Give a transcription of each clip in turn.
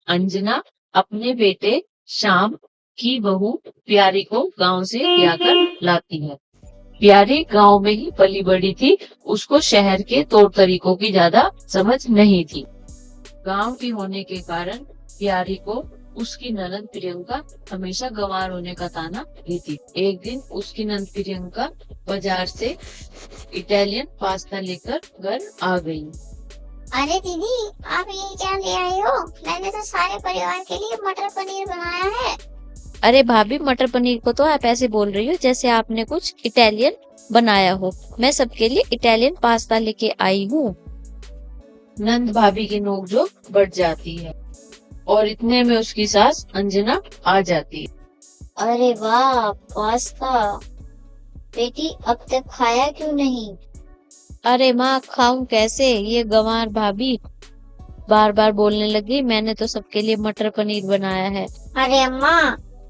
अंजना अपने बेटे श्याम की बहू प्यारी को गांव से ब्याह कर लाती है। प्यारी गांव में ही पली बड़ी थी, उसको शहर के तौर तरीकों की ज्यादा समझ नहीं थी। गांव की होने के कारण प्यारी को उसकी ननद प्रियंका हमेशा गंवार होने का ताना देती। एक दिन उसकी ननद प्रियंका बाजार से इटालियन पास्ता लेकर घर आ गई। अरे दीदी, आप ये क्या ले आए हो? मैंने तो सारे परिवार के लिए मटर पनीर बनाया है। अरे भाभी, मटर पनीर को तो आप ऐसे बोल रही हो जैसे आपने कुछ इटालियन बनाया हो। मैं सबके लिए इटालियन पास्ता लेके आई हूँ। नंद भाभी की नोकझोंक बढ़ जाती है और इतने में उसकी सास अंजना आ जाती है। अरे वाह, पास्ता! बेटी, अब तक खाया क्यों नहीं? अरे माँ, खाऊं कैसे? ये गंवार भाभी बार बार बोलने लगी, मैंने तो सबके लिए मटर पनीर बनाया है। अरे अम्मा,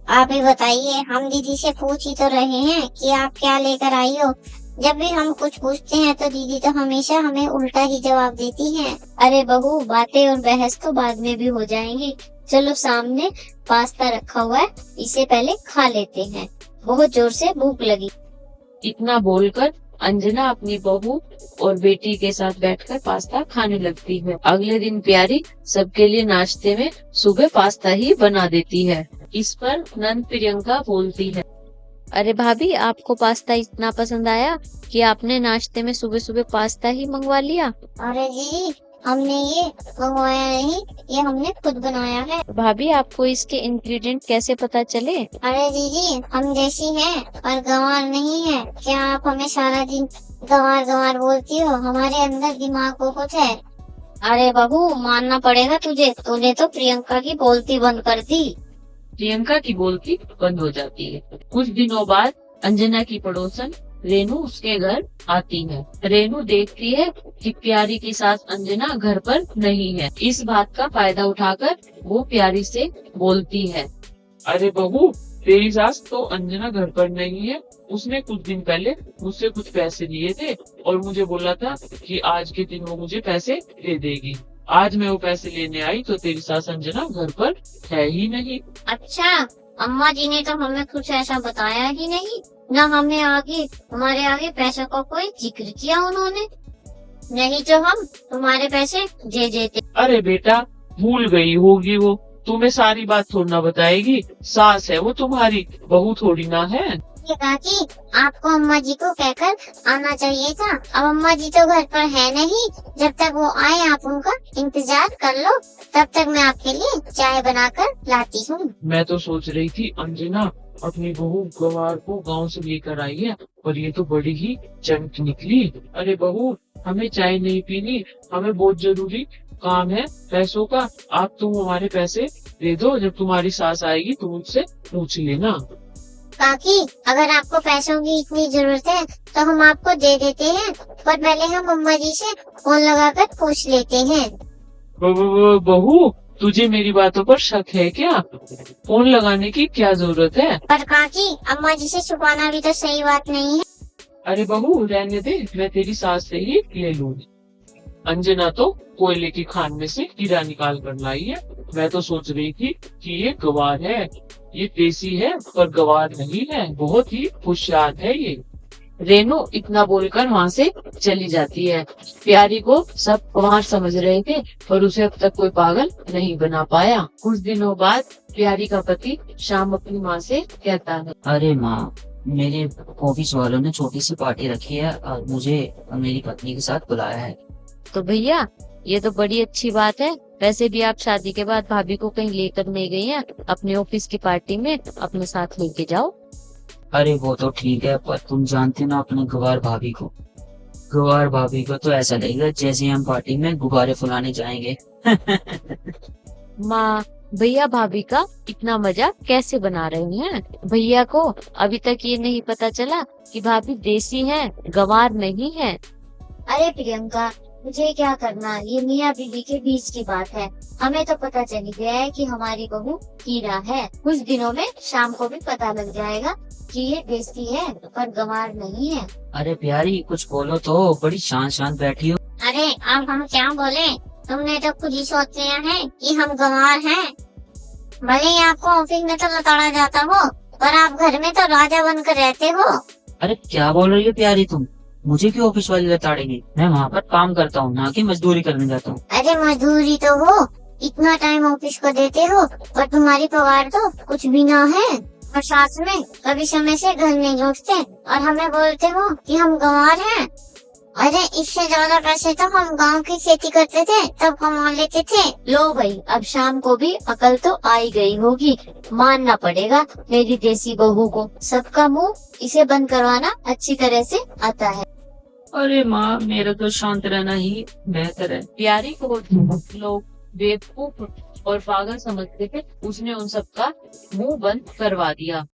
आप ही बताइए, हम दीदी से पूछ ही तो रहे हैं कि आप क्या लेकर आई हो। जब भी हम कुछ पूछते हैं तो दीदी तो हमेशा हमें उल्टा ही जवाब देती हैं। अरे बहू, बातें और बहस तो बाद में भी हो जाएंगी। चलो, सामने पास्ता रखा हुआ है, इसे पहले खा लेते हैं। बहुत जोर से भूख लगी। इतना बोलकर अंजना अपनी बहू और बेटी के साथ बैठकर पास्ता खाने लगती है। अगले दिन प्यारी सबके लिए नाश्ते में सुबह पास्ता ही बना देती है। इस पर नंद प्रियंका बोलती है, अरे भाभी, आपको पास्ता इतना पसंद आया कि आपने नाश्ते में सुबह सुबह पास्ता ही मंगवा लिया। अरे जी, हमने ये मंगवाया नहीं, ये हमने खुद बनाया है। भाभी, आपको इसके इंग्रेडिएंट कैसे पता चले? अरे दीदी, हम देसी हैं और गंवार नहीं है। क्या आप हमें सारा दिन गंवार गंवार बोलती हो? हमारे अंदर दिमाग को कुछ है। अरे बहू, मानना पड़ेगा तुझे, तूने तो प्रियंका की बोलती बंद कर दी। प्रियंका की बोलती बंद हो जाती है। कुछ दिनों बाद अंजना की पड़ोसन रेनू उसके घर आती है। रेनू देखती है कि प्यारी की सास अंजना घर पर नहीं है। इस बात का फायदा उठाकर वो प्यारी से बोलती है, अरे बहू, तेरी सास तो अंजना घर पर नहीं है। उसने कुछ दिन पहले मुझसे कुछ पैसे लिए थे और मुझे बोला था कि आज के दिन वो मुझे पैसे दे देगी। आज मैं वो पैसे लेने आई तो तेरी सास अंजना घर पर है ही नहीं। अच्छा, अम्मा जी ने तो हमें कुछ ऐसा बताया ही नहीं, न हमारे आगे पैसों का कोई जिक्र किया उन्होंने। नहीं तो हम तुम्हारे पैसे दे देते। अरे बेटा, भूल गई होगी वो, तुम्हें सारी बात थोड़ी ना बताएगी। सास है वो तुम्हारी, बहू थोड़ी ना है। काकी, आपको अम्मा जी को कहकर आना चाहिए था। अब अम्मा जी तो घर पर है नहीं। जब तक वो आए आप उनका इंतजार कर लो। तब तक मैं आपके लिए चाय बनाकर लाती हूँ। मैं तो सोच रही थी अंजना अपनी बहू गवार को गांव से लेकर आई है, पर ये तो बड़ी ही चंट निकली। अरे बहू, हमें चाय नहीं पीनी, हमें बहुत जरूरी काम है पैसों का। आप तुम हमारे पैसे दे दो, जब तुम्हारी सास आएगी तुम मुझसे पूछ लेना। काकी, अगर आपको पैसों की इतनी जरूरत है तो हम आपको दे देते हैं, पर पहले हम अम्मा जी से फोन लगाकर पूछ लेते हैं। बहू, तुझे मेरी बातों पर शक है क्या? फोन लगाने की क्या जरूरत है? पर काकी, अम्मा जी से छुपाना भी तो सही बात नहीं है। अरे बहू, रहने दे, मैं तेरी सास से ही ले लूंगी। अंजना तो कोयले की खान में से हीरा निकाल कर लाई है। मैं तो सोच रही थी कि ये गवार है। ये देसी है पर गवार नहीं है, बहुत ही होशियार है ये। रेनू इतना बोलकर वहाँ से चली जाती है। प्यारी को सब कुंवार समझ रहे थे पर उसे अब तक कोई पागल नहीं बना पाया। कुछ दिनों बाद प्यारी का पति शाम अपनी माँ से कहता है, अरे माँ, मेरे ऑफिस वालों ने छोटी सी पार्टी रखी है और मुझे मेरी पत्नी के साथ बुलाया है। तो भैया, ये तो बड़ी अच्छी बात है। वैसे भी आप शादी के बाद भाभी को कहीं लेकर नहीं गई हैं, अपने ऑफिस की पार्टी में अपने साथ लेके जाओ। अरे वो तो ठीक है, पर तुम जानते ना अपने गवार भाभी को। गवार भाभी को तो ऐसा लगेगा जैसे हम पार्टी में गुब्बारे फुलाने जाएंगे। माँ, भैया भाभी का इतना मजाक कैसे बना रहे हैं? भैया को अभी तक ये नहीं पता चला कि भाभी देसी है, गंवार नहीं है। अरे प्रियंका, मुझे क्या करना, ये मियाँ बीवी के बीच की बात है। हमें तो पता चल गया है कि हमारी बहू हीरा है। कुछ दिनों में शाम को भी पता लग जाएगा कि ये देसी है पर गंवार नहीं है। अरे प्यारी, कुछ बोलो तो, बड़ी शांत शांत बैठी हो। अरे अब हम क्या बोले? तुमने तो खुद ही सोच लिया है कि हम गंवार हैं। भले ही आपको ऑफिस में तो लताड़ा जाता हो, पर आप घर में तो राजा बनकर रहते हो। अरे क्या बोल रही हो प्यारी तुम? मुझे क्यों ऑफिस वाले लताड़ेंगे? मैं वहाँ पर काम करता हूँ, ना कि मजदूरी करने जाता हूँ। अरे मजदूरी तो हो, इतना टाइम ऑफिस को देते हो, पर तुम्हारी पगार तो कुछ भी ना है। और साथ में कभी समय से घर नहीं लौटते और हमें बोलते हो कि हम गंवार हैं। अरे इससे ज्यादा पैसे तो हम गांव की खेती करते थे तब कमा लेते थे। लो भाई, अब शाम को भी अकल तो आई गई होगी, मानना पड़ेगा मेरी देसी बहू को। सबका मुंह इसे बंद करवाना अच्छी तरह से आता है। अरे माँ, मेरा तो शांत रहना ही बेहतर है। प्यारी को लोग बेवकूफ और पागल समझते थे, उसने उन सबका मुंह बंद करवा दिया।